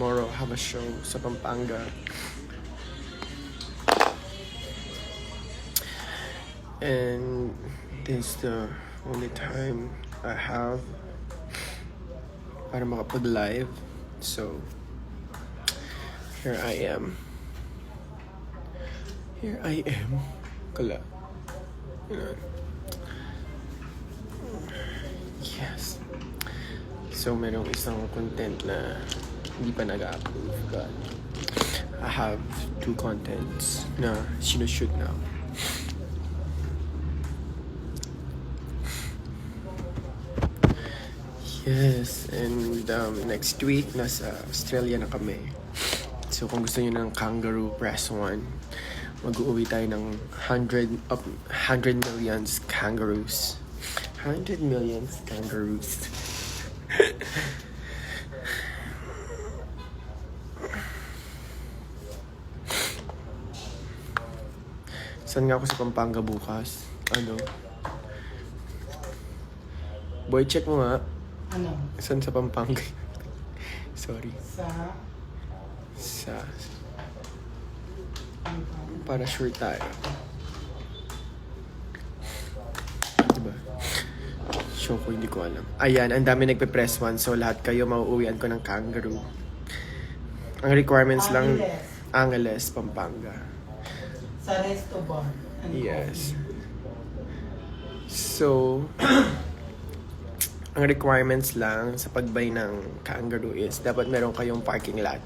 tomorrow I have a show sa Pampanga. And this is the only time I have para makapag-live. So, here I am. Kala. Yes. So, merong isang content na hindi pa nag-upload. But I have 2 contents na sinushoot now. Yes, and next week, nasa Australia na kami. So kung gusto niyo ng kangaroo, press 1. Mag-uuwi tayo ng 100 millions kangaroos. 100 millions kangaroos. Saan nga ako sa Pampanga bukas? Ano? Boy, check mo nga. Ano? Saan sa Pampanga? Sorry. Sa... Para sure tayo. Diba? Show ko, hindi ko alam. Ayan, ang dami nagpe-press 1. So, lahat kayo mauuwian ko ng kangaroo. Ang requirements lang... Angeles, Pampanga. Sa resto bar. Yes. So... Ang requirements lang sa pagbay ng kangaroo is dapat meron kayong parking lot.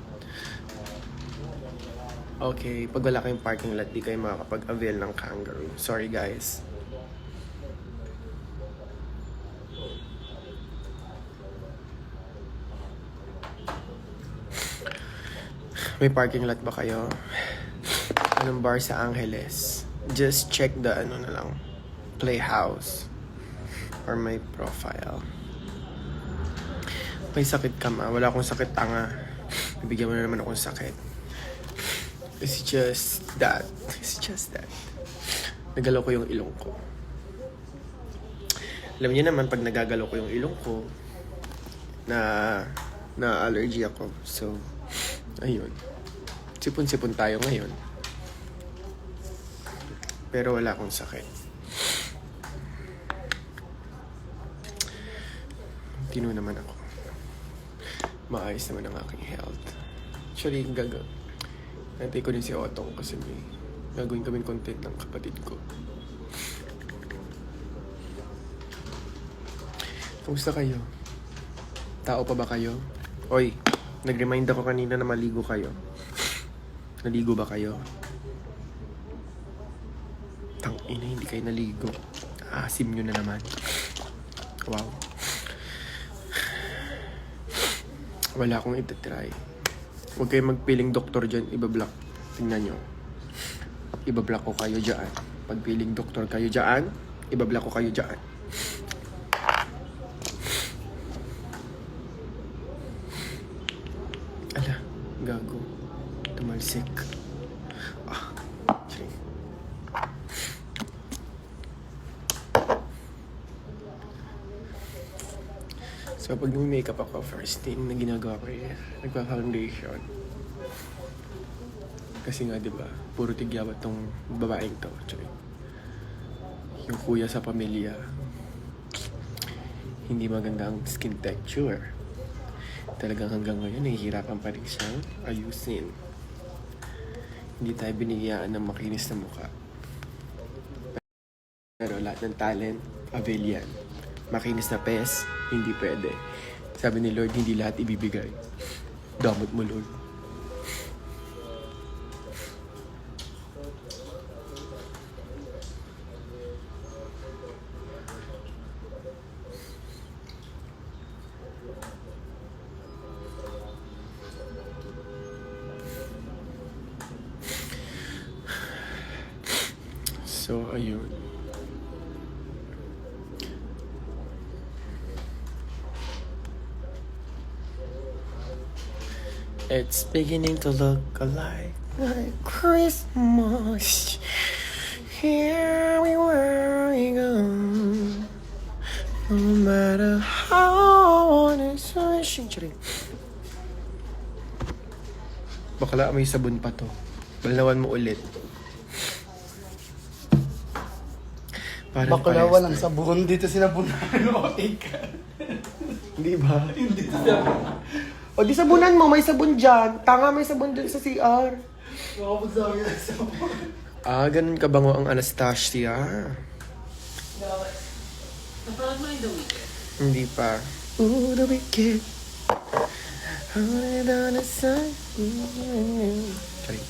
Okay, pag wala kayong parking lot, di kayo makakapag-avail ng kangaroo. Sorry guys. May parking lot ba kayo? Anong bar sa Angeles? Just check the ano na lang, Playhouse or my profile. May sakit ka ma? Wala akong sakit, tanga. Bibigyan mo na naman akong sakit. It's just that. Nagalaw ko yung ilong ko. Alam niyo naman, pag nagagalaw ko yung ilong ko, na allergy ako. So, ayun. Sipon-sipon tayo ngayon. Pero wala akong sakit. Tino naman ako. Maayos naman ang aking health. Actually, Nantay ko din si Otong kasi may gagawin kami content ng kapatid ko. Kamusta kayo? Tao pa ba kayo? Oy, nag-remind ako kanina na maligo kayo. Naligo ba kayo? Tangina, hindi kayo naligo. Asim nyo na naman. Wow. Wala akong itatry. Huwag kayo magpiling doktor dyan, ibablock. Tingnan nyo. Ibablock ko kayo dyan. Pag piling doktor kayo dyan, ibablock ko kayo dyan. Ala, gago. Tumalsik. Sige. So, pag nag-makeup ako, first thing na ginagawa ko is nagpa-foundation. Kasi nga, di ba, puro tigyawat tong babaeng to. Sorry. Yung kuya sa pamilya, hindi maganda ang skin texture. Talagang hanggang ngayon, nahihirapan pa rin siyang ayusin. Hindi tayo binigyan ng makinis na mukha. Pero lahat ng talent, avail yan. Makinis na pes, hindi pwede. Sabi ni Lord, hindi lahat ibibigay. Damot mo, Lord. So, ayun. It's beginning to look like Christmas. Here we go. No matter how honest wishing. Bakla, may sabon pa to. Balawan mo ulit. Parang Bakla, parehas walang tayo. sabon. Dito sinabunan. Okay ka. Di ba? Dito sinabunan. O di sabunan mo, may sabon dyan. Tanga, may sabon dyan sa CR. Makapagsabi ng sabon. Ah, ganun kabango ang Anastasia. Napanood mo yung The Weeknd? Hindi pa. Ooh, the wicked. Hold it on the sun. Sorry.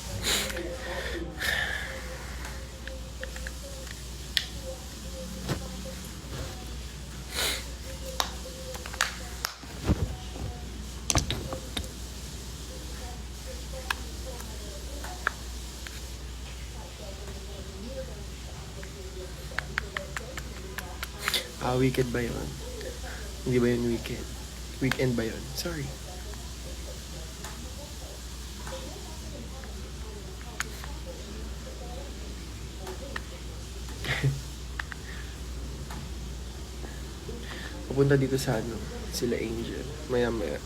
Ah, wicked ba yun? Hindi ba yun weekend? Weekend ba yun? Sorry. Pupunta dito sa ano, sila Angel. Maya-maya.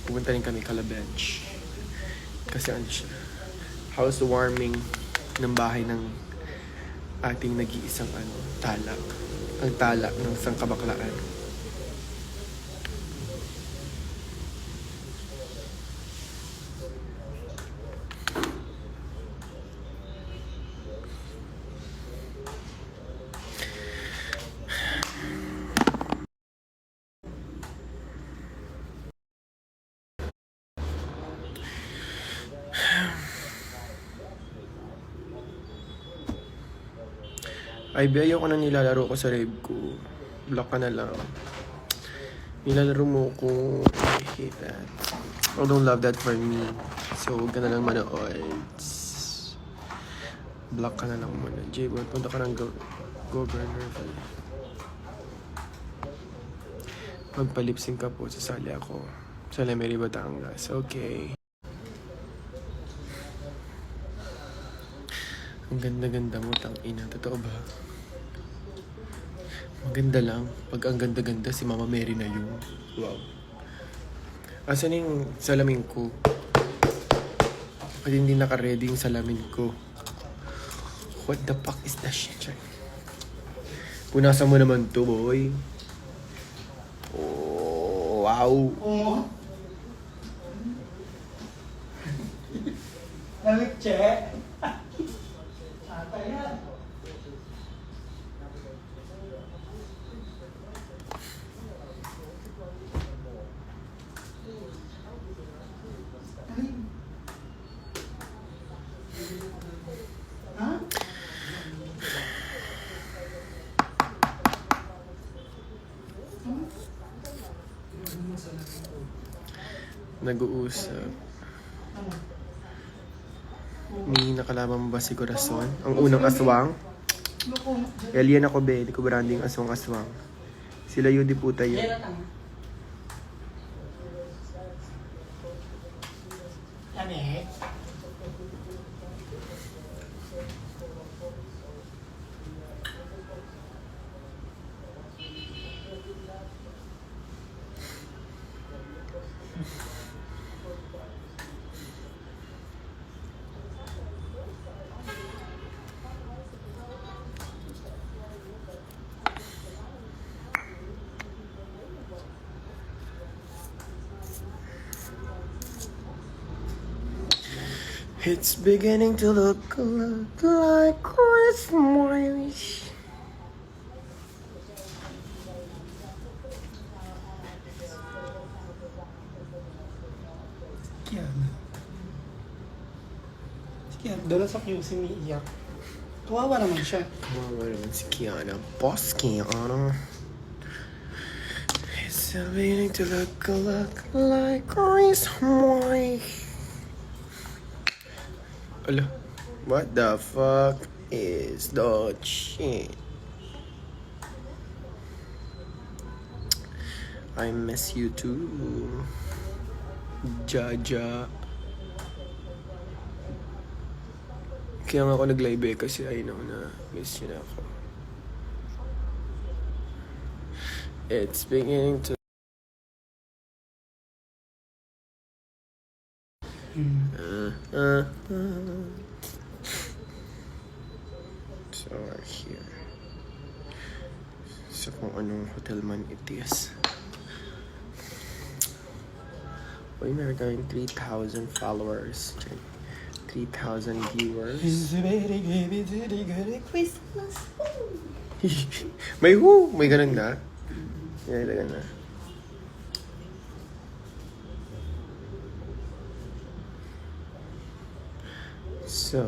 Pupunta rin kami Calabench. Kasi ano siya, housewarming ng bahay ng ating nag-iisang ano, talak. Ang talak ng sangkabaklaan. Ay, ayoko na nilalaro ko sa rave ko. Block ka na lang. Nilalaro mo ko. I hate that. I don't love that for me. So, huwag ka na lang manood. Block ka na lang muna. J-Boy, punta ka ng governor. Magpalipsing ka po. Sasali ako. Sa Lemery, Batangas. Okay. Ang ganda-ganda mo, tangina. Totoo ba? Maganda lang. Pag ang ganda-ganda, si Mama Mary na yun. Wow. Asan yung salamin ko? Pag hindi naka-ready yung salamin ko. What the fuck is that shit? Punasan mo naman to, boy. Oh, wow. Oo. Lamig, che. Ata yan. Ha? Nag-uusap. May nakalaman mo ba si Corazon? Ang unang aswang? Alien ako, be. Di ko branding aswang-aswang. Sila yun, di puta yun. Lamig. It's beginning to look like Christmas. Kiana. Si Kiana. Doon sa QC umiiyak. Kawawa naman siya. Kawawa naman si Kiana. Boss Kiana. It's beginning to look like Christmas. Ala, what the fuck is that shit? I miss you too. Jaja. Kaya nga ako nag-live kasi I know na miss you na ako. It's beginning to... So, we're here. So, kung anong hotel man it is. Uy, meron tayong 3,000 followers. 3,000 viewers. It's very good, it's very good Christmas. May who? May ganun na? May ganun na. So,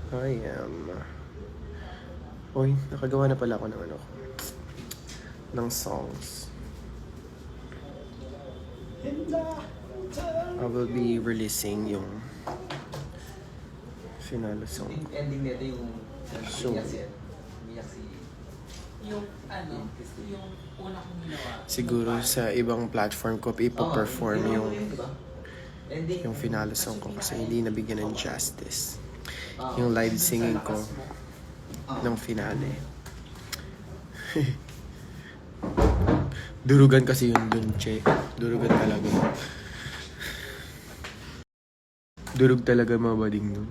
I am... Uy, nakagawa na pala ako ng ano ko. Ng songs. I will be releasing yung finale song. Yung ending nito yung So, umiyak si Yung ano, yung una kong ginawa. siguro sa ibang platform ko ipo-perform yung diba? Ending yung finale song ko kasi hindi nabigyan ng justice. Yung live singing ko ng finale. Durugan kasi yun dun, che. Durugan talaga. Durug talaga mga bading nun.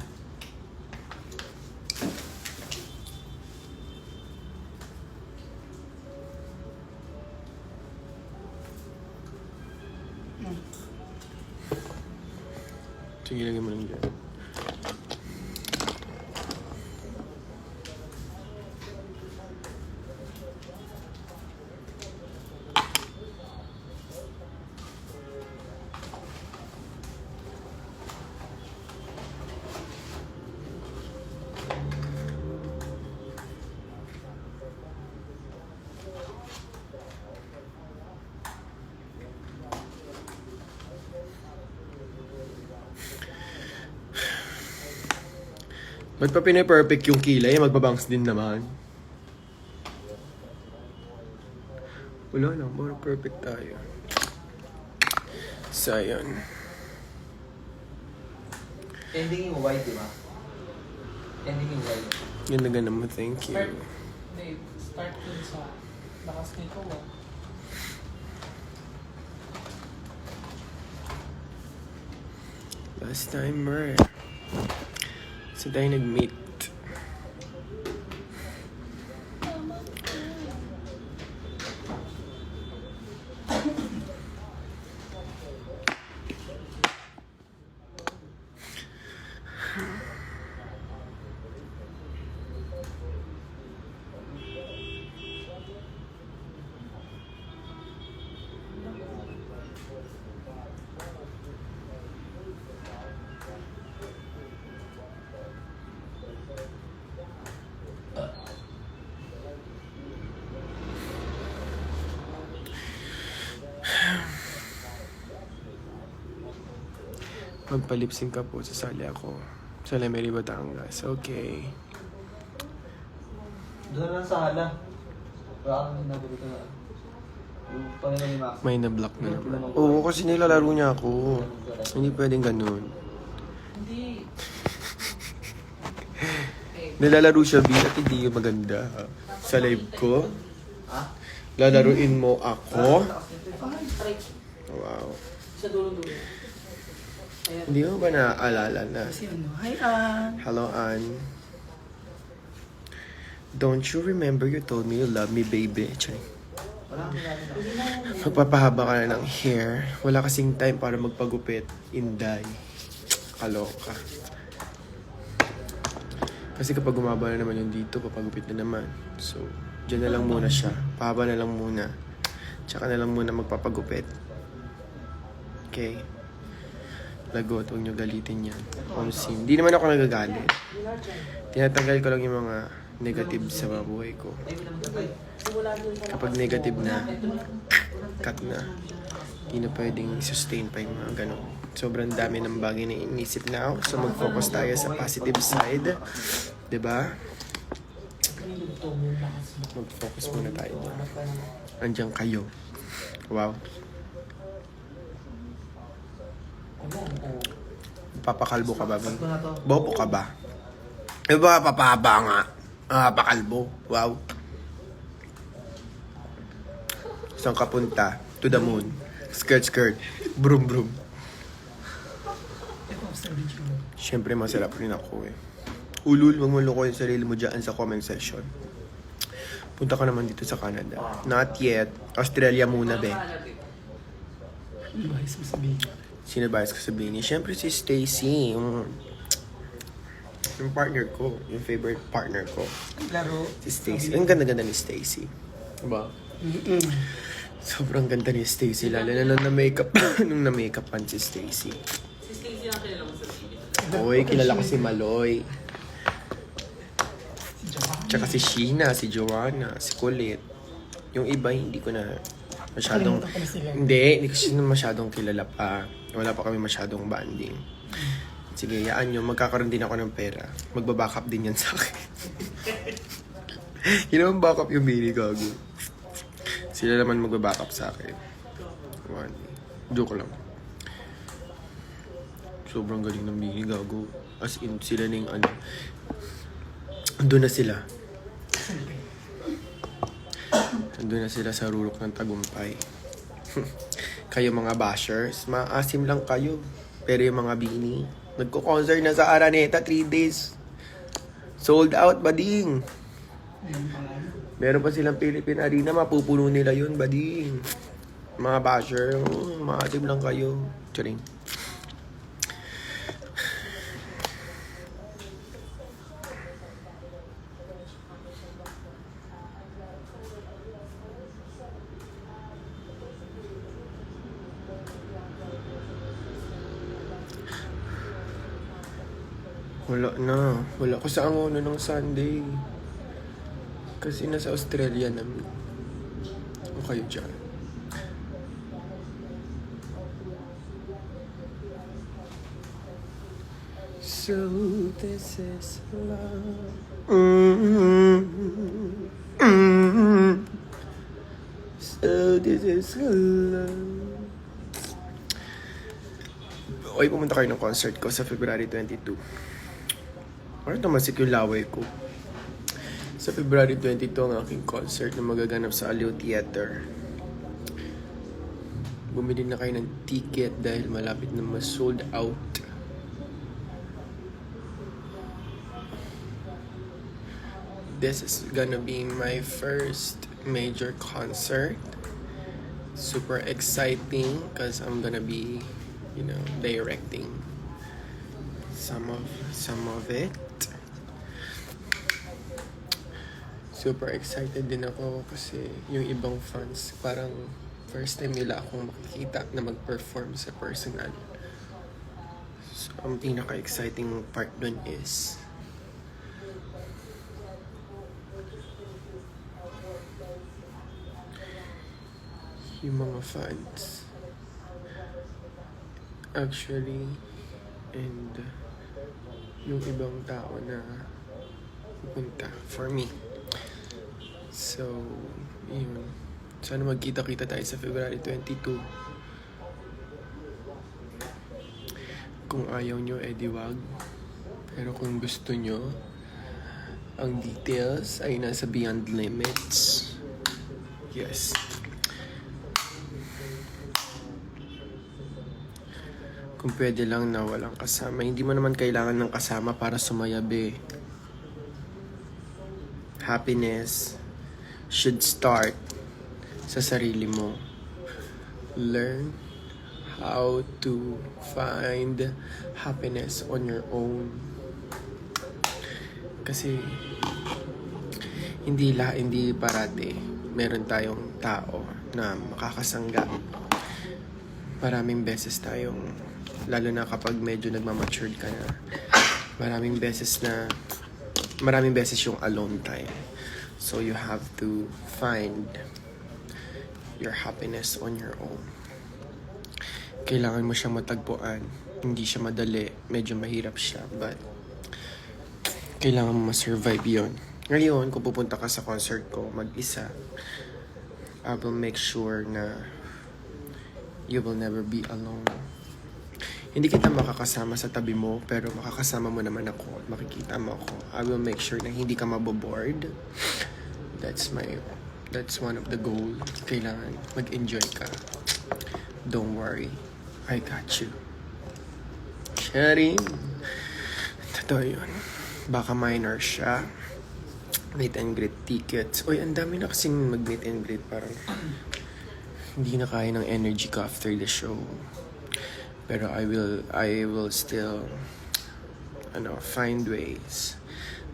Sige, lagyan mo lang dyan. Ba't pa pinaperfect yung kilay? Magbabangs din naman. Wala lang, more perfect tayo. So, ayun. ending yung white, diba? Ending yung white. Ganda-ganda mo, thank you. Start, babe, start dun sa lakas nito. Last time, Mer. Saan tayo nag-meet? Magpalipsing ka po, sasali ako. Sa Lemery, Batangas. Okay. Doon lang sa hala. Wala kang sinabi na. Yung Panginoon ni Max. May na-block na naman. Oo, kasi nilalaro niya ako. Hindi pwedeng ganun. Hindi. Nilalaro siya, B, at hindi yung maganda. Sa live ko, Ha? lalaruin mo ako. Try Wow. sa dulo-dulo. Hindi mo ba naaalala na? Si ano? Hi, Ann. Hello, Ann. Don't you remember you told me you love me, baby? Chay. Wala kang sinabi na. Magpapahaba ka na ng hair. Wala kasing time para magpagupit. Inday. Kaloka. Kasi kapag gumaba na naman yung dito, papagupit na naman. So, dyan na lang muna siya. Pahaba na lang muna. Tsaka na lang muna magpapagupit. Okay? Lagot, huwag nyo galitin yan. Omsim. Hindi naman ako nagagalit. Tinatanggal ko lang yung mga negative sa buhay ko. Kapag negative na, cut na. Hindi na pwedeng sustain pa yung mga ganun. Sobrang dami ng bagay na inisip na ako. So mag-focus tayo sa positive side. Diba? Mag-focus muna tayo. Andiyan kayo. Wow. Papakalbo ka ba? Ito na to. Bobo ka ba? Eh ba papahaba nga? Pakalbo. Wow. Saan ka punta? To the moon. Skirt. Brum. Ito, Sir Benji mo. Siyempre, masarap rin ako eh. Ulul, wag mo loko yung sarili mo dyan sa comment section. Punta ka naman dito sa Canada. Not yet. Australia muna, be. Bahis mo sabihin. Sino ba ko sabihin niya? Siyempre si Stacy, yung partner ko, yung favorite partner ko. Laro. Si Stacy. Ang ganda-ganda ni Stacy. Diba? Sobrang ganda ni Stacy, lalo na nung na-makeup, nung na-makeupan si Stacy. Si Stacey ang kilala mo sa TV. Oy, kilala ko si Maloy. Si Japan. Tsaka si Sheena, si Joanna, si Kulit. Yung iba, hindi ko na masyadong... Kalimutan ko na sila. Hindi ko sila masyadong kilala pa. Wala pa kami masyadong banding. Sige, yaan nyo. Magkakaroon din ako ng pera. Magbaback up din yan sa akin. Yun naman backup yung Bini, gago. Sila naman magbaback up sa akin. One. Joke lang. Sobrang galing ng Bini, gago. As in, sila na yung ano. Andun na sila. Andun na sila sa rurok ng tagumpay. Kayo mga bashers, maasim lang kayo. Pero yung mga Bini, nagko-concert na sa Araneta 3 days. Sold out, bading. Meron pa silang Philippine Arena, mapupuno nila yun, bading. Mga basher, maasim lang kayo. Charing. Wala na. Wala ko sa angono ng Sunday. Kasi nasa Australia namin. O kayo dyan. So this is love. So this is love. Oy, pumunta kayo ng concert ko sa February 22. Parang tumasik yung laway ko. Sa February 22 ang aking concert na magaganap sa Aliw Theater. Bumili na kayo ng ticket dahil malapit na ma-sold out. This is gonna be my first major concert. Super exciting because I'm gonna be, directing some of it. Super excited din ako kasi yung ibang fans parang first time nila akong makikita na mag-perform sa personal. So, ang pinaka-exciting part dun is yung mga fans actually and yung ibang tao na pupunta for me. So, yun. Sana magkita-kita tayo sa February 22. Kung ayaw nyo, edi wag. Pero kung gusto nyo, ang details ay nasa Beyond Limits. Yes. Kung pwede lang na walang kasama. Hindi mo naman kailangan ng kasama para sumayabi. Happiness should start sa sarili mo. Learn how to find happiness on your own. Kasi hindi parati meron tayong tao na makakasangga. Maraming beses tayong, lalo na kapag medyo nagmamatured ka na, maraming beses yung alone time. So you have to find your happiness on your own. Kailangan mo siyang matagpuan. Hindi siya madali. Medyo mahirap siya. But kailangan mo ma-survive yun. Ngayon, kung pupunta ka sa concert ko mag-isa, I will make sure na you will never be alone. Hindi kita makakasama sa tabi mo, pero makakasama mo naman ako at makikita mo ako. I will make sure na hindi ka maboboard. That's one of the goal. Kailangan mag-enjoy ka. Don't worry. I got you. Sharing. Totoo yun. Baka minor siya. Meet and greet tickets. Uy, ang dami na kasing mag-meet and greet. Parang hindi na kaya ng energy ko after the show. Pero I will still find ways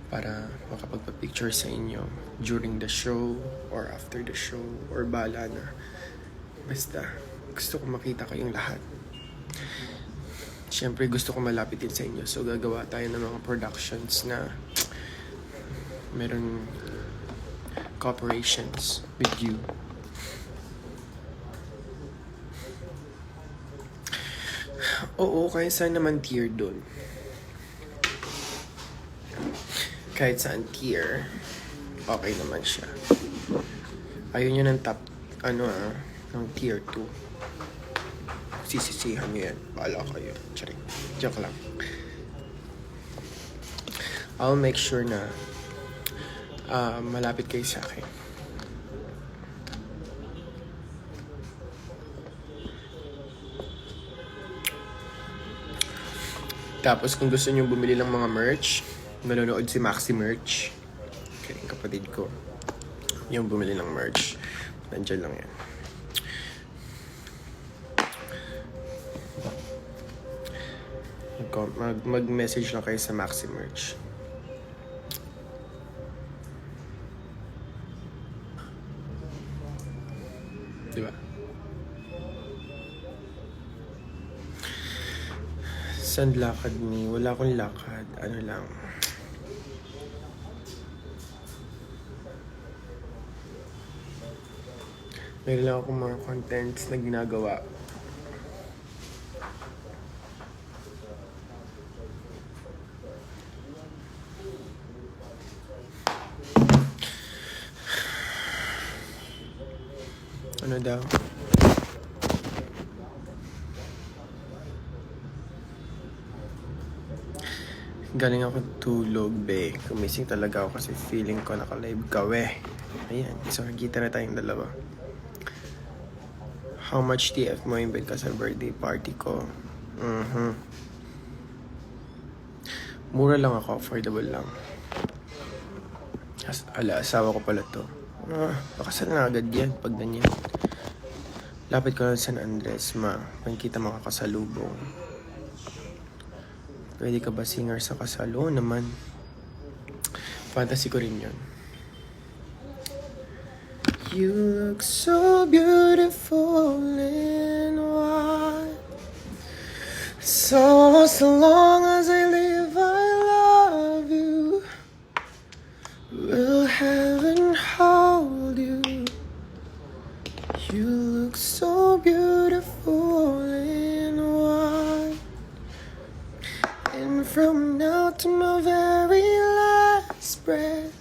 para makapagpa-picture sa inyo during the show or after the show or bala na. Basta, gusto ko makita kayong lahat. Siyempre, gusto ko malapit din sa inyo. So, gagawa tayo ng mga productions na meron cooperations with you. Oo, kahit saan naman tier dun. Kahit saan tier, okay naman siya. Ayun yun ang top, ng tier 2. Sisisihan nyo yan. Baala kayo. Charing. Joke lang. I'll make sure na malapit kayo sa akin. Tapos kung gusto nyo bumili ng mga merch, nanonood si Maxi Merch. Kaya kapatid ko. Yung bumili ng merch. Nandiyan lang yan. Mag-message lang kayo sa Maxi Merch. Diba? Saan lakad ni? Wala akong lakad. Ano lang. Meron lang akong mga contents na ginagawa. Ano daw? Galing ako tulog, be. Kumising talaga ako kasi feeling ko naka-live ka, we. Ayan, so nakikita na tayong dalawa. How much TF mo invite ka sa birthday party ko? Mura lang ako, affordable lang. Asawa ko pala to. Pakasal na agad yan pag ganyan. Lapit ko lang sa San Andres, pagkita makakasalubong. Pwede ka ba singer sa kasal? Oo naman. Fantasy ko rin yun. You look so beautiful in white. So as long as I live, I love you. Will heaven hold you? You look so beautiful in white. And from now to my very last breath,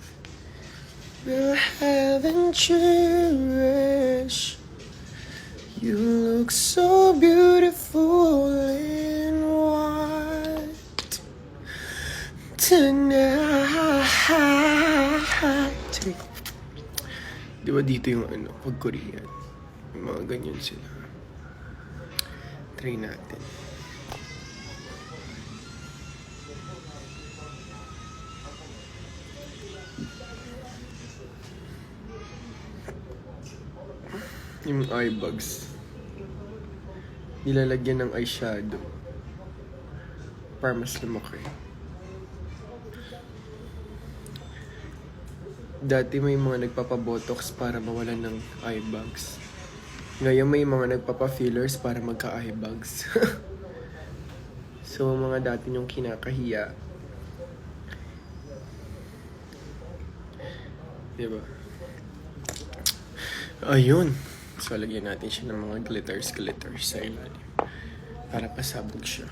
will heaven cherish. You look so beautiful in white tonight. Di ba dito yung pag Korean? Yung mga ganyan sila. Try natin. Yung eye bags. Nilalagyan ng eyeshadow para mas lumaki. Dati may mga nagpapabotox para mawalan ng eye bags. Ngayon may mga nagpapa-fillers para magka-eye bags. So mga dati yung kinakahiya. Diba? Ayun. So, lagyan natin siya ng mga glitters sa ilalim. Para pasabog siya.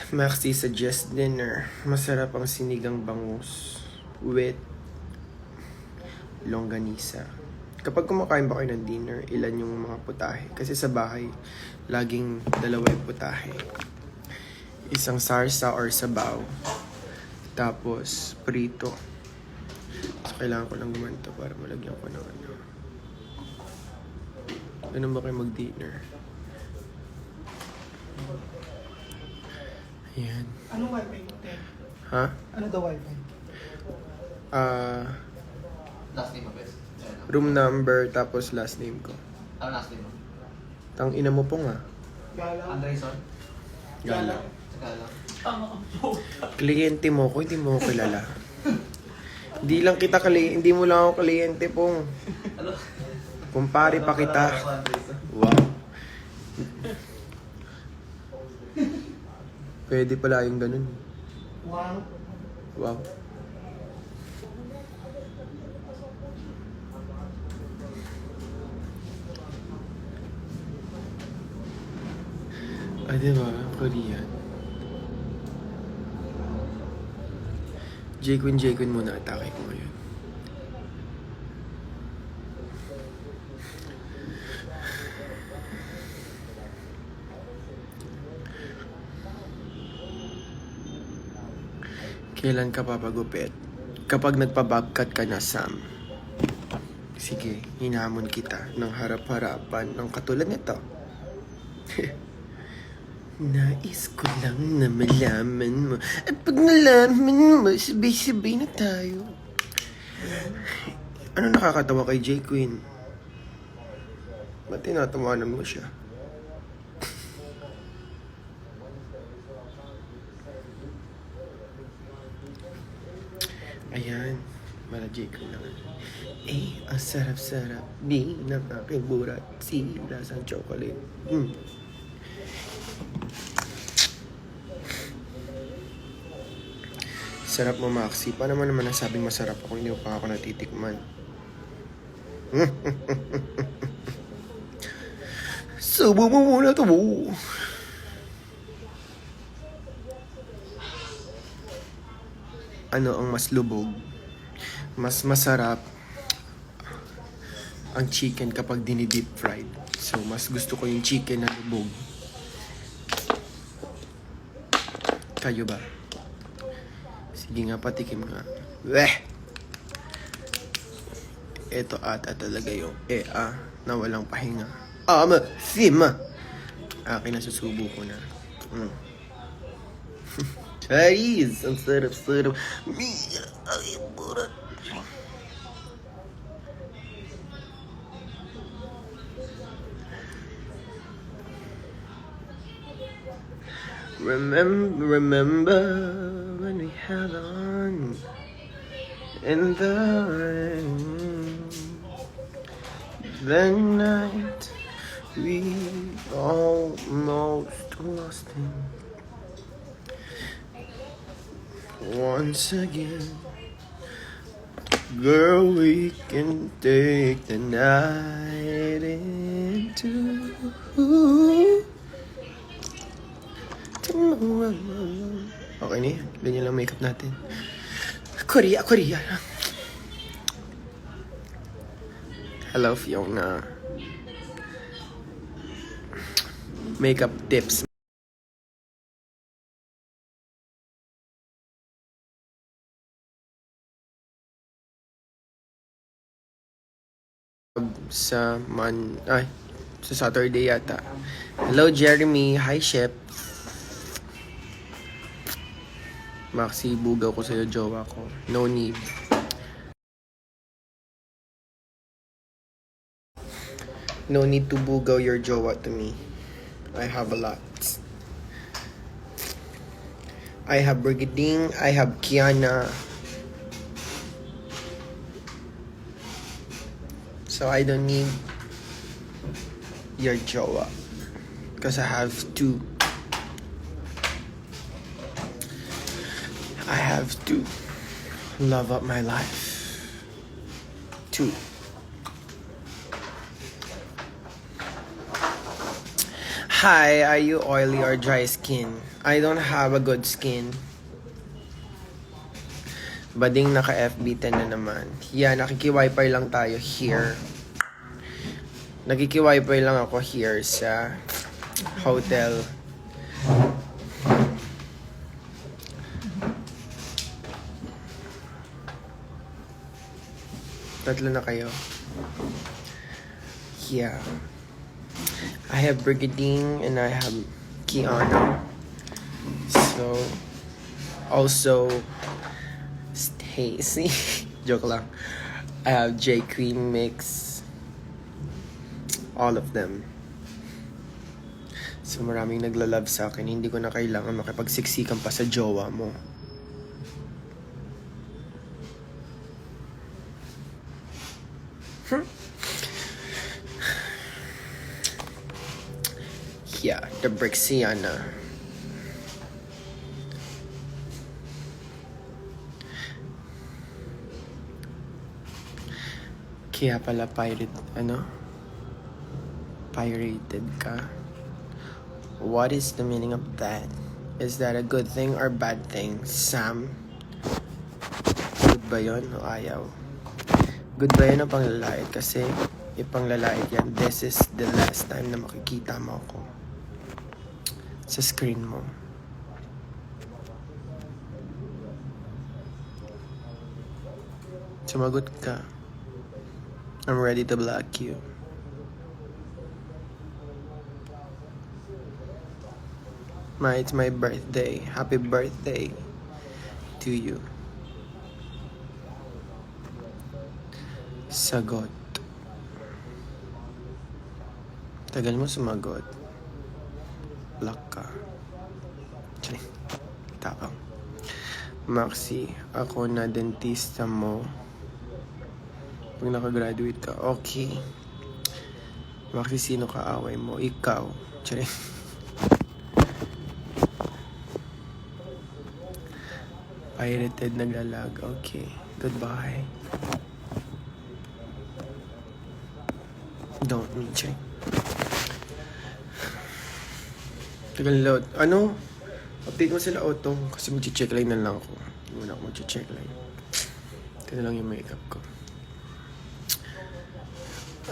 Maxi suggest dinner. Masarap ang sinigang bangus with longganisa. Kapag kumakain ba kayo ng dinner, ilan yung mga putahe? Kasi sa bahay, laging dalawa yung putahe. Isang sarsa or sabaw. Tapos, prito. So, kailangan ko lang gumanto para malagyan ko ng ano. Ganun ba kayo mag-dinner? Ayan. Anong wifi mo, te? Ha? Ano daw wifi? Last name mo, best. Room number, tapos last name ko. Ano last name mo? Tang ina mo po nga. Galang. Anderson? Galang. Saka lang. Tama ang po. Kliyente mo ko, hindi mo ko kilala. Hindi mo lang ako kliyente pong. Ano? Kumpare pa kita. Anderson. Wow. Pwede pala yung ganun. Wow. Wow. Ah, diba? Korean. J-Queen muna atake ko ngayon. Kailan ka papagupit? Kapag nagpababkat ka na, Sam. Sige, hinamon kita ng harap-harapan ng katulad nito. Nais ko lang na malaman mo. At pag nalaman mo, sabay-sabay na tayo. Ano nakakatawa kay J. Queen? Ba't tinatawanan mo siya? Ayan, mala J. Queen lang. Eh, ang sarap-sarap. Di ng aking burat. Sila sa chocolate. Sarap mo, Maxi. Paano mo naman nasabing masarap ako? Hindi mo pa ako natitikman. Subo mo muna to. Ano ang mas lubog? Mas masarap ang chicken kapag dini-deep fried. So, mas gusto ko yung chicken na lubog. Kayo ba? Sige nga, patikim nga. Weh! Ito ata talaga yung na walang pahinga. Sima! Akin na, susubo ko na. Charis! Ang sarap-sarap. Mia! Ay, burat. Remember when we had on in the rain, the night we almost lost him. Once again, girl, we can take the night into okay na yan. Ganyan lang makeup natin. Korea. Hello, Fiona. Makeup tips. Sa Saturday yata. Hello, Jeremy. Hi, Shep. Maxi, bugaw ko sa'yo, jowa ko. No need. No need to bugaw your jowa to me. I have a lot. I have Brigading. I have Kiana. So I don't need your jowa. Because I have two. I have to love up my life. Two. Hi, are you oily or dry skin? I don't have a good skin. Bading naka FB10 na naman. Yeah, nakikiwifi lang tayo here. Nakikiwifi lang ako here sa hotel. Tatlo na kayo. Yeah. I have Brigadine and I have Kiana. So, also, Stacy. Joke lang. I have J Queen Mix. All of them. So, maraming naglalove sa akin. Hindi ko na kailangan makipagsiksikan pa sa jowa mo. Yeah, the Brixiana. Kaya pala pirated ka. What is the meaning of that? Is that a good thing or bad thing, Sam? Good ba yun o ayaw? Good ba yun o panglalait? Kasi ipanglalait yan. This is the last time na makikita mo ako sa screen mo. Sumagot ka. I'm ready to block you. It's my birthday. Happy birthday to you. Sagot. Tagal mo sumagot. Block ka. Charing. Tapang. Maxi, ako na dentista mo. Pag nakagraduate ka, okay. Maxi, sino kaaway mo? Ikaw. Charing. Pirated, naglalag. Okay. Goodbye. Don't me, check. Tagal load. Ano? Update mo sila auto. Kasi mag-check line na lang ako. Hindi muna ako mag-check line. Ito na lang yung makeup ko.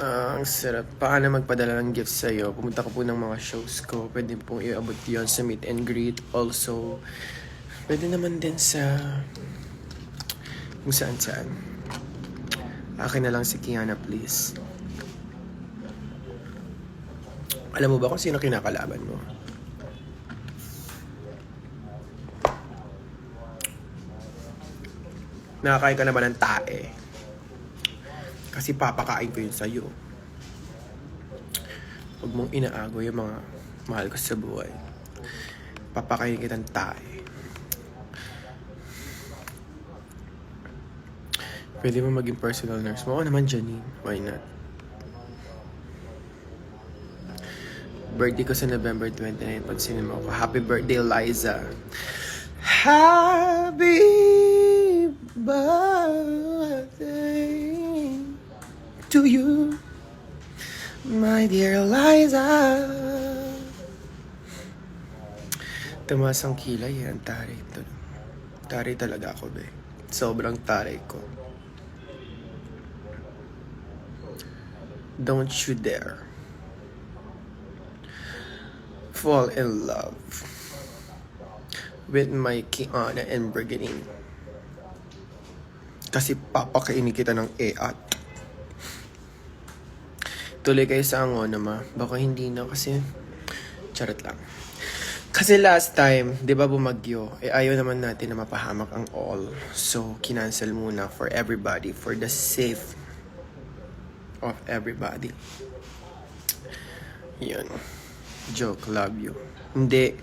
Ang sarap. Paano magpadala ng gifts sa'yo? Pumunta ka po ng mga shows ko. Pwede pong iabot yun sa meet and greet. Also, pwede naman din sa kung saan-saan. Akin na lang si Kiana, please. Alam mo ba kung sino kinakalaban mo? Nakakain ka na ba ng tae? Kasi papakain ko yun sa'yo. Huwag mong inaago yung mga mahal ko sa buhay. Papakain kitang tae. Pwede mo maging personal nurse mo. Oo naman, Janine. Why not? Birthday ko sa November 29. Pansinin mo ako. Happy birthday, Liza. Happy birthday to you, my dear Liza. Tumaas ang kilay. Ang taray ito. Taray talaga ako, be. Sobrang taray ko. Don't you dare fall in love with my Kiana and Brigadine. Kasi papakainin kita ng eat. Tuloy kayo sa angona, ma. Baka hindi na kasi charot lang. Kasi last time, di ba bumagyo, ayaw naman natin na mapahamak ang all. So, kinancel muna for everybody, for the safe of everybody. Yun. Joke, love you. Hindi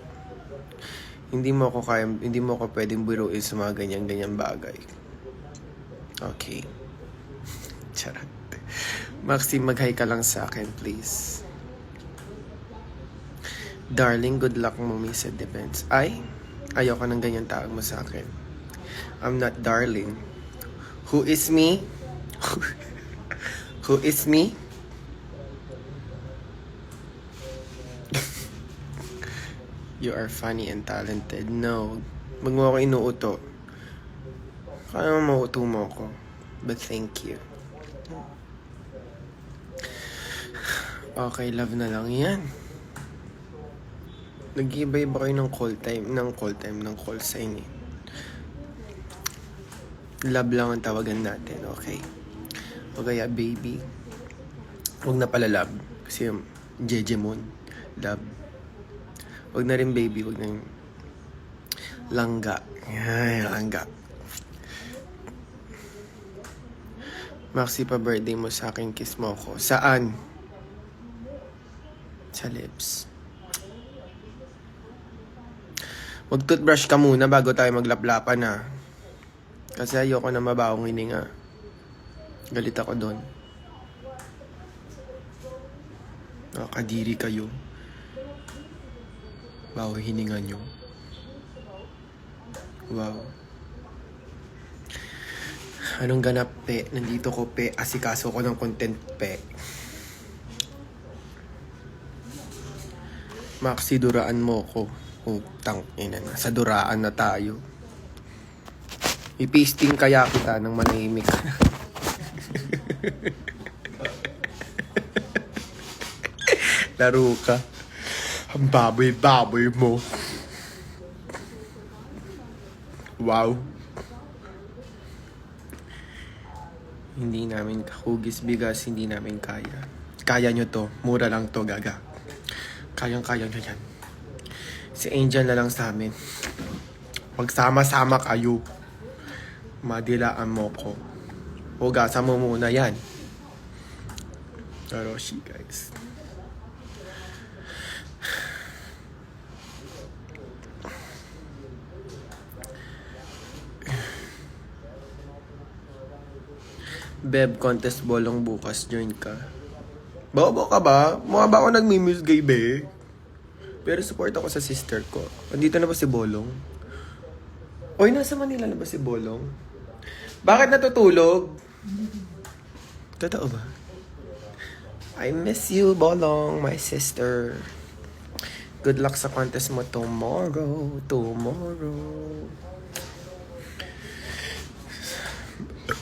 mo ako pwedeng biruin sa mga ganyan-ganyan bagay. Okay. Charot. Maxi, mag-hi ka lang sa akin, please. Darling, good luck mo, Miss Depends. Ay, ayaw ka ng ganyan tawag mo sa akin. I'm not darling. Who is me? Who is me? You are funny and talented. No. Wag mo ako inuuto. Kaya mauuto mo ako. But thank you. Okay, love na lang yan. Nag-iiba-iba kayo ng call sign eh. Love lang ang tawagan natin, okay? O kaya baby. Huwag na pala love. Kasi Jejemon. Love. Huwag na rin baby. Huwag na rin langga. Ay, langga. Maxi, pa birthday mo sa akin, kiss mo ako. Saan? Sa lips. Mag-toothbrush ka muna bago tayo maglaplapan ha. Kasi ayoko na mabawang hininga. Galit ako doon. Nakakadiri kayo. Bawang hininga nyo. Wow. Anong ganap, pe? Nandito ko, pe. Asikaso ko ng content, pe. Maxi, duraan mo ko. Utang, ina na. Sa duraan na tayo. I-pasting kaya kita ng manahimik. Laro ka. Ang baboy-baboy mo. Wow. Hindi namin hugis bigas, hindi namin kaya. Kaya nyo to. Mura lang to, gaga. Kayang-kaya nyo yan. Si Angel na lang sa amin. Magsama-sama kayo. Madilaan mo ko. Hugasan mo muna yan. Aroshi, guys. Beb, contest bolong bukas. Join ka. Bobo ka ba? Mukha ba ako nagmimiss gay, be? Pero support ako sa sister ko. Andito na ba si Bolong? Oy, nasa Manila na ba si Bolong? Bakit natutulog? Totoo ba? I miss you, Bolong, my sister. Good luck sa contest mo tomorrow.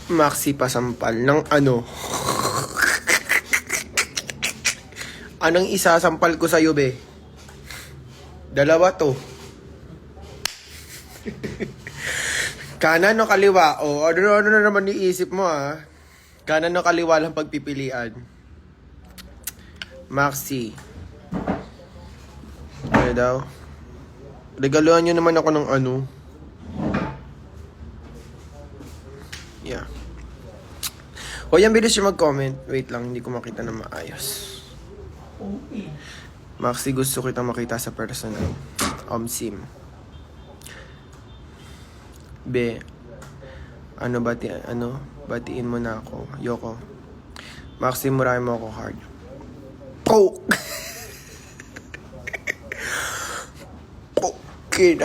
Maxi, pasampal ng ano? Anong isasampal ko sa'yo, be? Dalawa to. Kanan o kaliwa? O, ano na naman iisip mo, ha? Kanan o kaliwa lang pagpipilian. Maxi. Ano daw? Regaluhan nyo naman ako ng ano. Yeah. O, yan, bilis yung mag-comment. Wait lang, hindi ko makita na maayos. Maxi, gusto kita makita sa personal. Sim. Be, batiin mo na ako. Yoko. Maxi, murahin mo ako hard. Oh! Okay,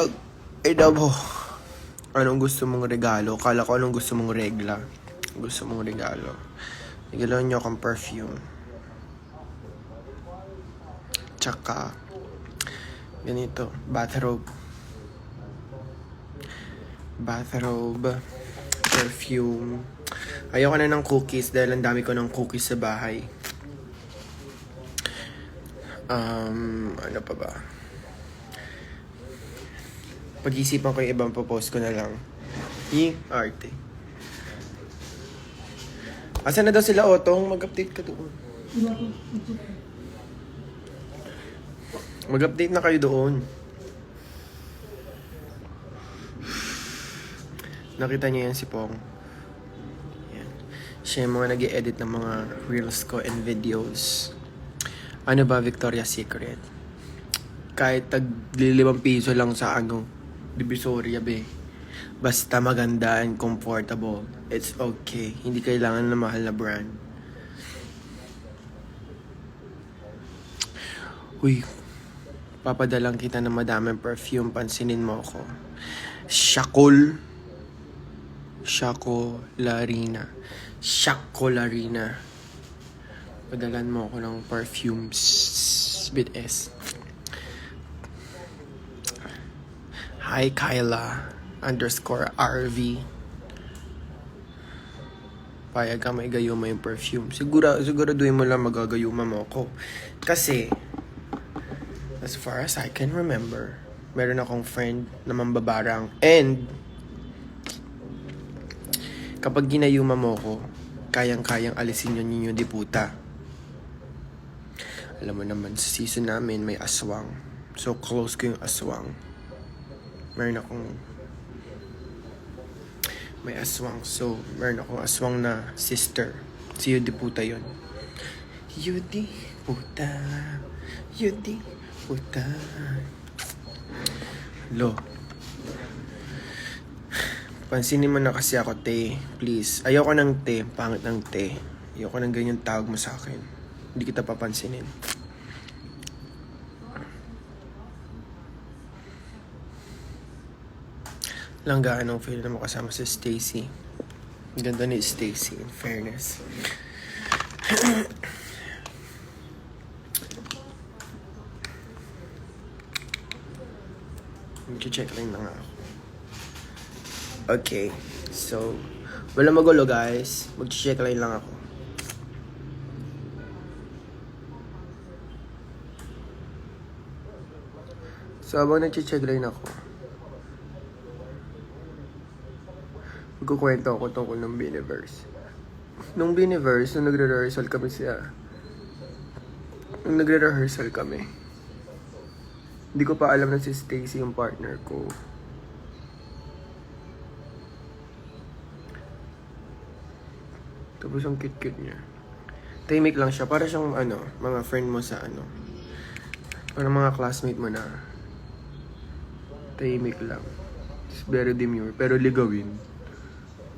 ina mo. Anong gusto mong regalo? Kala ko anong gusto mong regla. Gusto mong regalo. Regaloan niyo akong perfume. Tsaka, ganito, bathrobe, perfume. Ayoko na ng cookies dahil ang dami ko ng cookies sa bahay. Ano pa ba? Pag-isipan ko yung ibang popost ko na lang. Arte. Asa na daw sila, Otong? Mag-update ka doon. Mag-update na kayo doon. Nakita niyo yan si Pong. Yan. Siya yung mga nag-i-edit ng mga reels ko and videos. Ano ba, Victoria's Secret? Kahit tag-5 piso lang sa Divisoria, be. Basta maganda and comfortable. It's okay. Hindi kailangan na mahal na brand. Uy, papadalang kita ng madaming perfume. Pansinin mo ako. Shakolarina. Padalan mo ako ng perfumes with S. Hi Kyla _RV. Payag ka may gayuma yung perfume. Siguraduhin mo lang magagayuma mo ako. Kasi as far as I can remember, meron akong friend na mambabarang, and kapag ginayuma mo ko, kayang-kayang alisin yun Ninyo di puta. Alam mo naman, sa season namin may aswang. So, close ko yung aswang. Meron akong may aswang. So, meron akong aswang na sister. Si Yudi Puta yun. Yudi Puta. Yudi Puta. Lo. Pansinin mo na kasi ako, te. Please. Ayoko ng te. Pangit ng te. Ayoko ng ganyan tawag mo sa akin. Hindi kita papansinin. Langgaan ang feel na mo kasama si Stacy. Ang ganda ni Stacy, in fairness. Mag-check lang na nga ako. Okay, so wala magulo guys. Mag-check lang ako. So habang nag-check line ako, magkukwento ako tungkol ng Biniverse. Nung Biniverse, nung nagre-rehearsal kami, hindi ko pa alam na si Stacy yung partner ko. Tapos ang cute-cute niya. Tahimik lang siya. Para siyang mga friend mo sa para mga classmate mo na tahimik lang. It's very demure. Pero ligawin.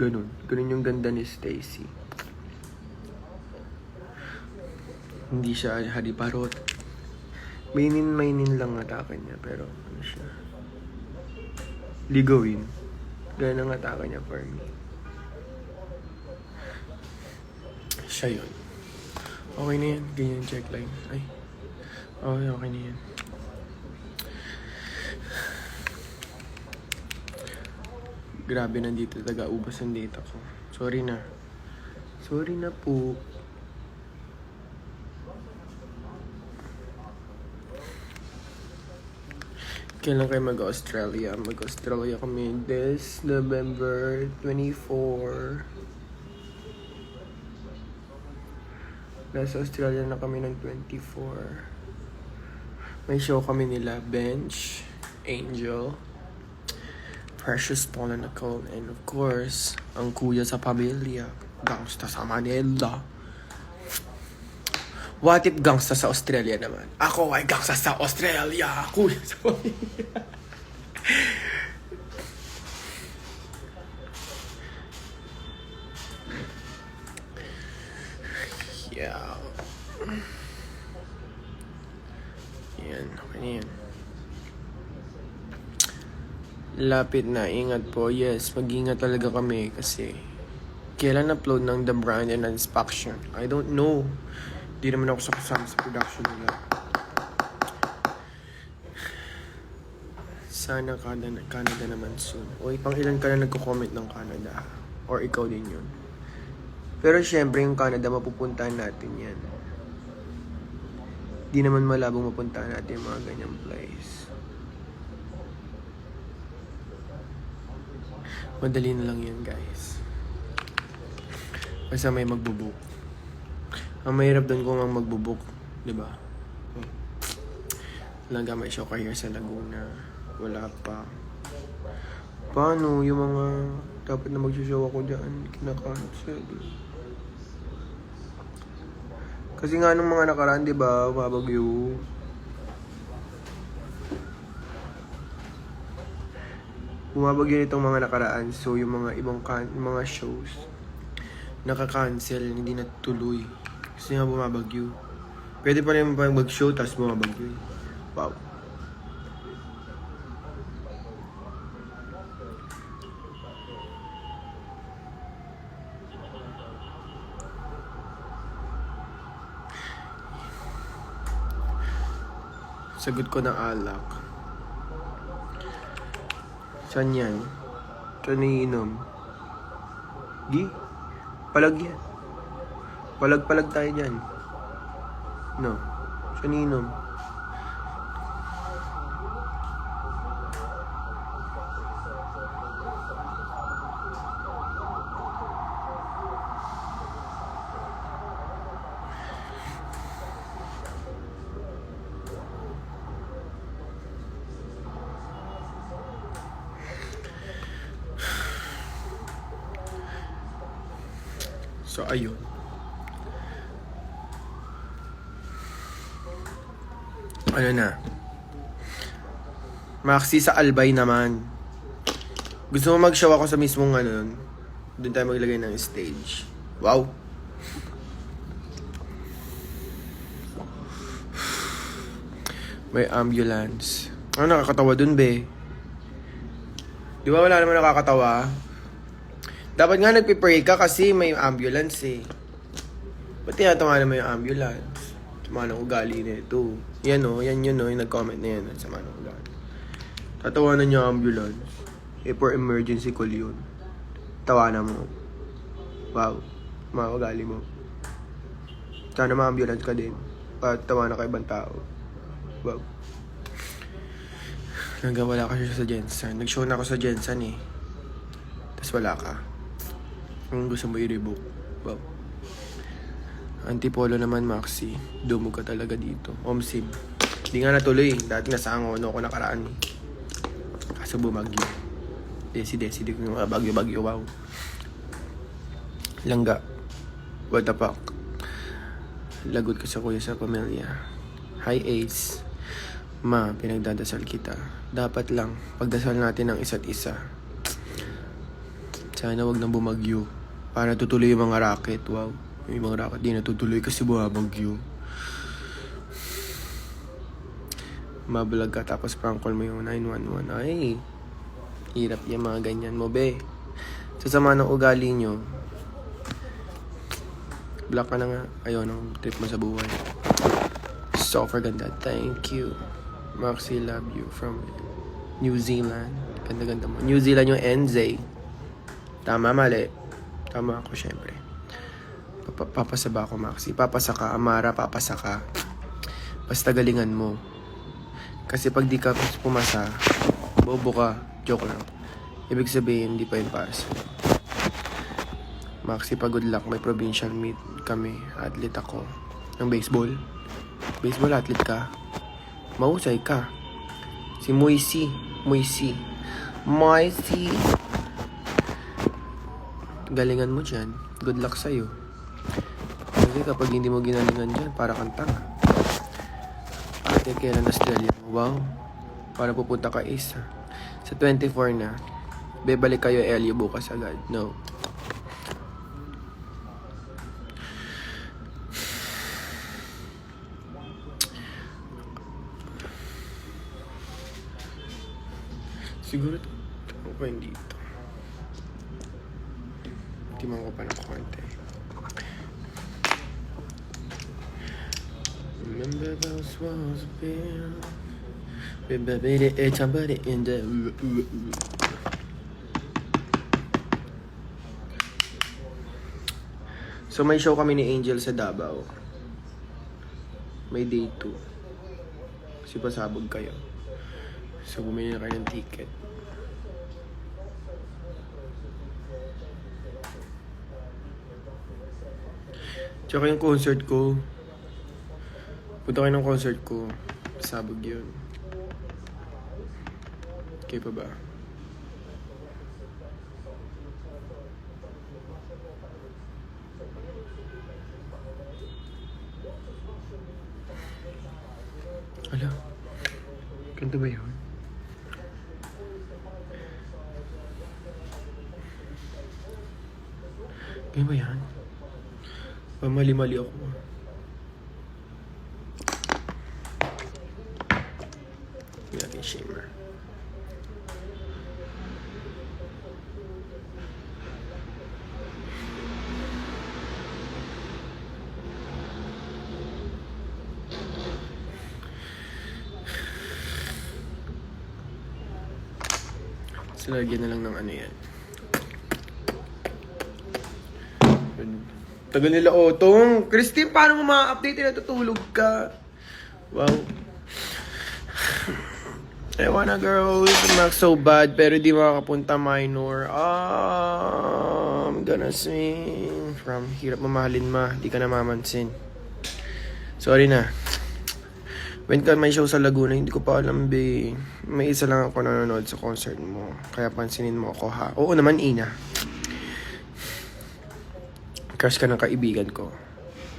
Ganun yung ganda ni Stacy. Hindi siya haliparot. Mainin lang atake niya. Pero siya. Ligawin. Ganun ang atake niya for me. Siya yun. Okay na yan. Ganyan check line. Ay. Okay na yan. Grabe, nandito taga-ubas ang data ko. Sorry na po. Kailan kayo mag-Australia? Mag-Australia kami this November 24. Nasa Australia na kami ng 24. May show kami nila Bench, Angel, Precious Paul and Nicole, and of course, ang kuya sa pamilya, gangsta sa Manila. What if gangsta sa Australia naman? Ako ay gangsta sa Australia, kuya sa pamilya. Yeah. Yan, okay na yan. Lapit na, ingat po. Yes, mag-ingat talaga kami kasi kailan upload ng The Brand and Inspection? I don't know. Di naman ako kasama sa production nila. Sana Canada naman soon. O pang ilan ka na nagko-comment ng Canada? Or ikaw din yun? Pero syempre yung Canada mapupuntahan natin yan. Di naman malabong mapuntahan natin yung mga ganyang place. Madali na lang yan, guys. Basta may magbubook. Ang mahirap doon kung ang magbubook, di ba? Talaga may show career sa Laguna. Wala pa. Paano yung mga dapat na mag-show ako dyan, kinakancel? Kasi nga nung mga nakaraan, di ba, mabagyo. Bumabagyo nitong mga nakaraan, so yung mga ibang mga shows naka-cancel, hindi na tuloy. Kasi nga bumabagyo. Pwede pa rin mag-show, tapos bumabagyo. Wow. Sagot ko ng alak. Saan yan? Saan iinom? Gi? Palag yan. Palag tayo dyan. No. Saan iinom? So, ayun. Ano na? Maxi sa Albay naman. Gusto mo mag-show ako sa mismong ano, doon tayo maglagay ng stage. Wow! May ambulance. Ano nakakatawa dun, be? Di ba wala naman nakakatawa? Dapat nga nagpipray ka kasi may ambulance eh. Ba't tinatawa naman yung ambulance? Sama ng ugali na ito. Yan o, yan yun o, yung nag-comment na yan. Sama ng ugali. Tatawanan niyo ang ambulance. Eh, for emergency call yun. Tawanan mo. Wow. Mga ugali mo. Sana ma-ambulance ka din. At tawanan ka ibang tao. Wow. Hanggang wala ka siya sa Jensen. Nag-show na ako sa Jensen eh. Tapos wala ka. Kung gusto mo i-rebook. Wow. Antipolo naman, Maxi. Dumog ka talaga dito. Omsim. Hindi nga natuloy. Dati nasa Angono ako nakaraan eh. Kaso bumagyo. Desi, di ko yung bagyo. Wow. Langga. What the fuck? Lagot ka sa kuya sa pamilya. Hi, Ace. Ma, pinagdadasal kita. Dapat lang, pagdasal natin ang isa't isa. Sana wag nang bumagyo. Para tutuloy yung mga racket. Wow. Yung mga racket di natutuloy kasi bumabagyo. Mabulag ka tapos prank call mo yung 911. Ay, hirap yung mga ganyan mo, be. Sa sama ng ugali nyo, block ka na nga. Ayaw ng trip mo sa buhay. So, for ganda. Thank you. Maxi, love you from New Zealand. Ganda-ganda mo. New Zealand yung NZ. Tama, mali. Tama ako, syempre. Papasa ba ako, Maxi? Papasa ka, Amara, papasa ka. Basta galingan mo. Kasi pag di ka pumasa, bobo ka. Joke lang. Ibig sabihin, hindi pa yun pass. Maxi, pa good luck. May provincial meet kami. Athlete ako. Ng baseball. Baseball athlete ka. Mahusay ka. Si Moisey. Galingan mo dyan. Good luck sa'yo. Kasi kapag hindi mo ginalingan dyan, para kang tanga. Ate, kailan na Australia? Wow. Para pupunta ka isa. Sa 24 na. Bebalik kayo LU bukas agad. No. Siguro ako hindi ito. Timan ko pa ng konti. Remember those walls of beer. Baby, it's somebody in the... So may show kami ni Angel sa Davao. May day 2. Kasi pasabog kayo. So bumili na kayo ng ticket. Tsaka yung concert ko. Punta kayo ng concert ko. Sabog yun. Okay pa ba? Ala. Ganito ba yun? Ganyan ba yan? Mali-mali ako. Yan yung shimmer. So, lagyan na lang ng ano yan. Tagal nila Otong. Christine, paano mo ma-update? Natutulog ka. Wow. I wanna girls. Not so bad, pero di makakapunta minor. I'm gonna sing from Hirap Mamahalin Ma. Di ka namamansin. Sorry na. When ka may show sa Laguna, hindi ko pa alam, be. May isa lang ako nanonood sa concert mo. Kaya pansinin mo ako, ha? Oo naman, Ina. crush ka ng kaibigan ko.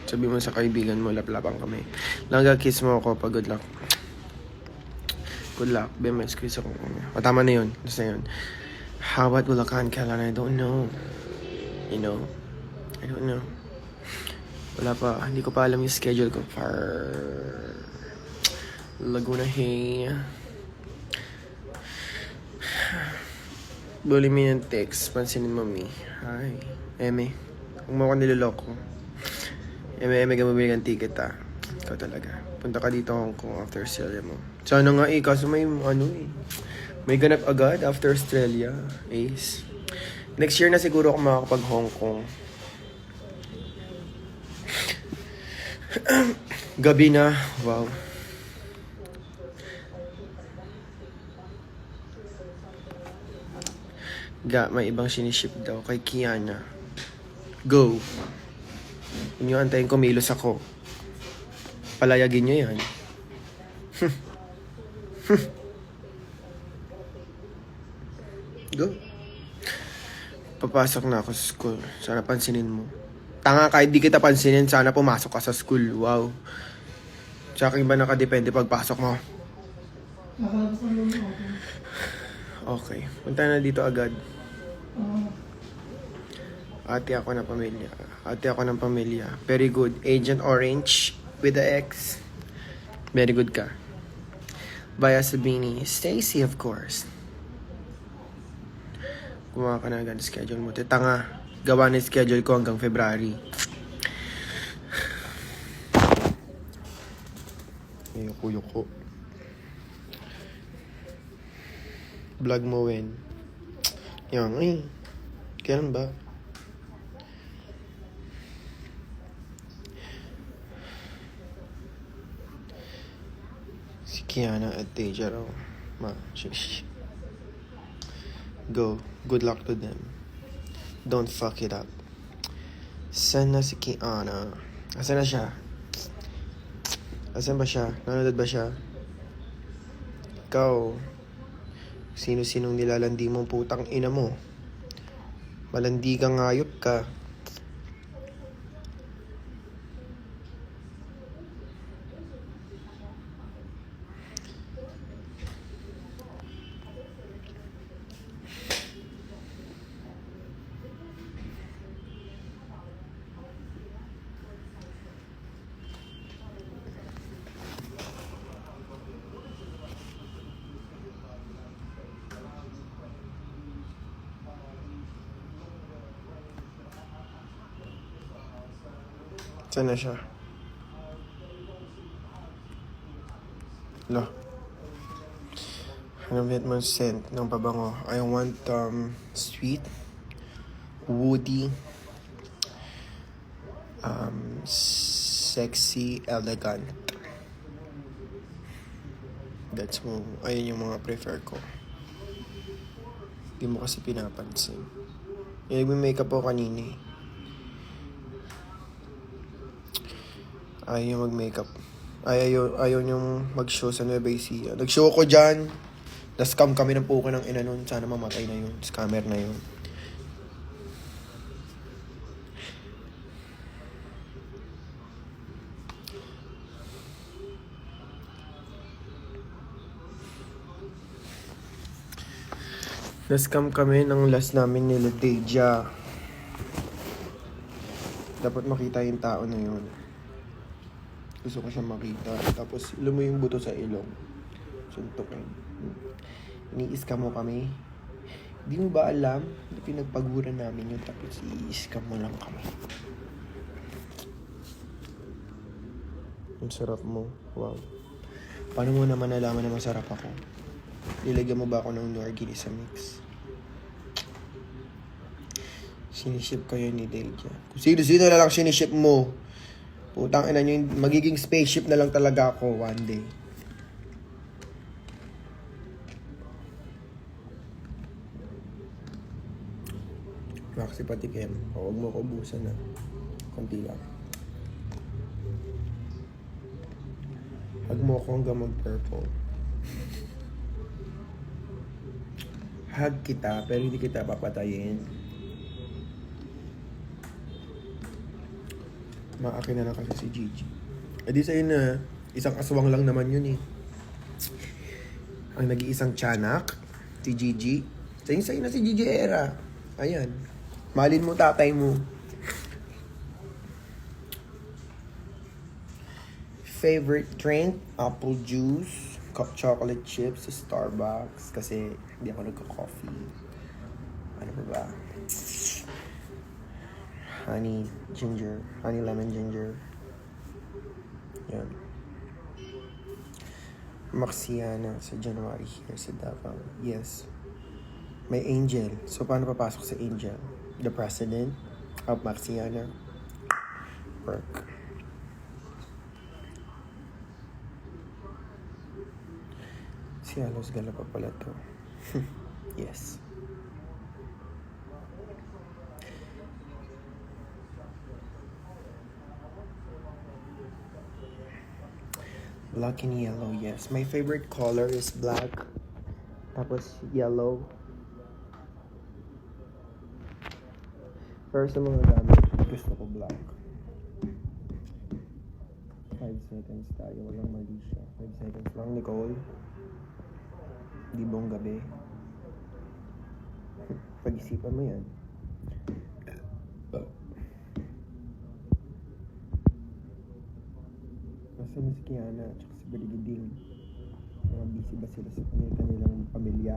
Sabi mo sa kaibigan mo, laplapang kami. Langga, kiss mo ako pa good luck. Good luck. Bema, squeeze ako. O, tama na yun. Basta yun. How about Bulacan, Kailan? I don't know. You know? I don't know. Wala pa. Hindi ko pa alam yung schedule ko for Laguna, hey. Bully me ng text. Pansinin mo, me. Hi. Eme. Huwag mo ako niloloko. Eme, gamabili ng ticket, ah. Ikaw talaga. Punta ka dito Hong Kong after Australia mo. Sana nga eh, kaso may may ganap agad after Australia. Ace. Next year na siguro ako makakapag Hong Kong. Gabi na. Wow. May ibang siniship daw kay Kiana. Go. Inyo antayin kumilos ako. Palayagin nyo yan. Go. Papasok na ako sa school. Sana pansinin mo. Tanga, kahit di kita pansinin, sana pumasok ka sa school. Wow. Sa akin ba nakadepende pagpasok mo? Nakalabas ng lumi ako. Okay. Punta na dito agad. Ate ako ng pamilya. Ate ako ng pamilya. Very good. Agent Orange with the X. Very good ka. Baya Sabini. Stacy, of course. Gumawa ka na agad schedule mo. Tanga. Gawa na schedule ko hanggang February. Ayoko. Vlog mo when? Yan, ay. Kailan ba? Si Kiana at Teja raw. Go. Good luck to them. Don't fuck it up. Saan na si Kiana? Asan na siya? Asan ba siya? Nanonood ba siya? Ikaw. Sino-sinong nilalandi mong putang ina mo? Malandi kang hayop ka. Saan na siya? Lo. Ano ba mo scent ng pabango? I want sweet, woody, sexy, elegant. That's mo. Ayun yung mga prefer ko. Di mo kasi pinapansin. Yung nagme-makeup po kanina eh. Ayaw mag-makeup. Ayaw yung mag-show sa Nueva Ecija. Nag-show ko dyan. Na-scam kami ng puko ng ina nun. Sana mamatay na yun. Scammer na yun. Na-scam kami ng last namin nila Deja. Dapat makita yung tao na yun. Gusto ko siya makita. Tapos, mo yung buto sa ilong. Suntukin. Ini-scam mo kami. Di mo ba alam? Pinagpaguran namin yun. Tapos, i-scam mo lang kami. Ang sarap mo. Wow. Paano mo naman nalaman na masarap ako? Nilagyan mo ba ako ng Norgini sa mix? Siniship kayo ni Deja. Kung sino-sino na lang siniship mo. Putang ina nyo, magiging spaceship na lang talaga ako one day. Maxi patikim. Huwag mo ko ubusan na. Konti lang. Hug mo ko hanggang mag-purple. Hug kita, pero hindi kita papatayin. Maakin na lang kasi si Gigi. Eh di sa'yo na, isang aswang lang naman yun eh. Ang nag-iisang tiyanak, si Gigi. Sa'yo na si Gigi Era. Ayan. Malin mo tatay mo. Favorite drink, apple juice, chocolate chips sa Starbucks kasi hindi ako nagka-coffee. Ano pa ba? Honey lemon ginger. Yan. Maxiana sa January here sa Davao. Yes. May Angel. So, paano papasok sa Angel? The president of Maxiana. Work. Si Alos Gala pa pala to. Yes. Black and yellow, yes. My favorite color is black. Tapos yellow. Pero sa mga gamit, gusto ko black. 5 seconds tayo, walang mali siya. 5 seconds lang, Nicole. Di bong gabi. Pag-isipan mo yan. Basta si Kiana at si Brigading. Mga busy ba sila sa kanilang pamilya?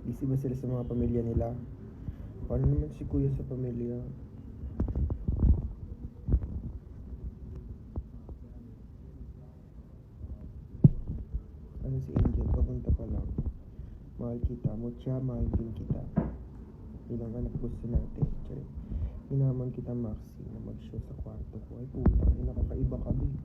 Busy ba sila sa mga pamilya nila? Paano naman si Kuya sa pamilya? Ano si Angel? Papunta pa lang. Mahal kita. Mucha, mahal din kita. Ilang anak gusto natin. Check. Hinaman kita, Maxi, na mag-show sa kwarto ko. Ay, putang, nakakaiba ka, babe.